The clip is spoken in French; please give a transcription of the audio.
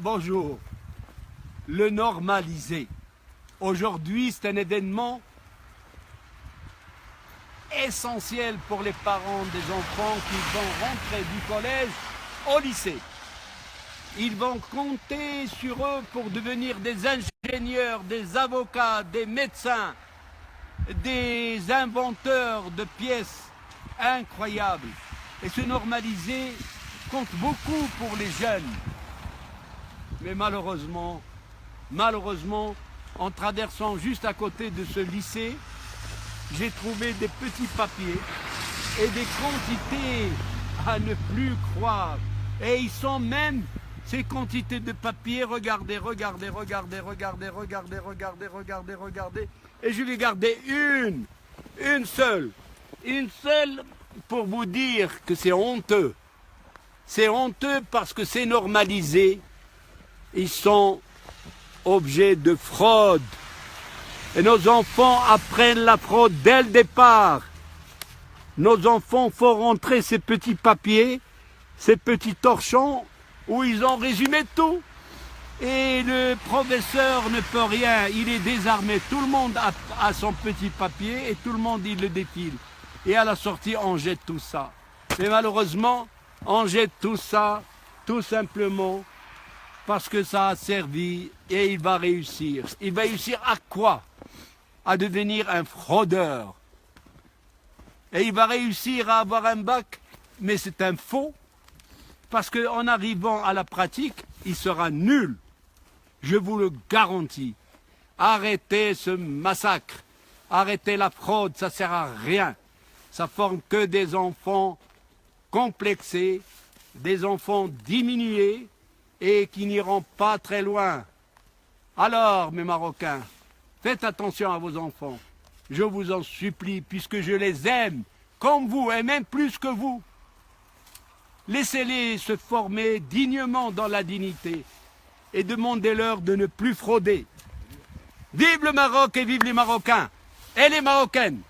Bonjour. Le normaliser. Aujourd'hui, c'est un événement essentiel pour les parents des enfants qui vont rentrer du collège au lycée. Ils vont compter sur eux pour devenir des ingénieurs, des avocats, des médecins, des inventeurs de pièces incroyables. Et se normaliser compte beaucoup pour les jeunes. Mais malheureusement, en traversant juste à côté de ce lycée, j'ai trouvé des petits papiers et des quantités à ne plus croire. Et ils sont même ces quantités de papier, regardez. Et je vais garder une seule pour vous dire que c'est honteux. C'est honteux parce que c'est normalisé. Ils sont objets de fraude. Et nos enfants apprennent la fraude dès le départ. Nos enfants font rentrer ces petits papiers, ces petits torchons, où ils ont résumé tout. Et le professeur ne peut rien, il est désarmé. Tout le monde a son petit papier et tout le monde il le défile. Et à la sortie, on jette tout ça. Mais malheureusement, on jette tout ça, tout simplement, parce que ça a servi et il va réussir. Il va réussir à quoi? À devenir un fraudeur. Et il va réussir à avoir un bac, mais c'est un faux, parce qu'en arrivant à la pratique, il sera nul. Je vous le garantis. Arrêtez ce massacre. Arrêtez la fraude, ça ne sert à rien. Ça forme que des enfants complexés, des enfants diminués et qui n'iront pas très loin. Alors, mes Marocains, faites attention à vos enfants. Je vous en supplie, puisque je les aime, comme vous, et même plus que vous. Laissez-les se former dignement dans la dignité et demandez-leur de ne plus frauder. Vive le Maroc et vive les Marocains et les Marocaines!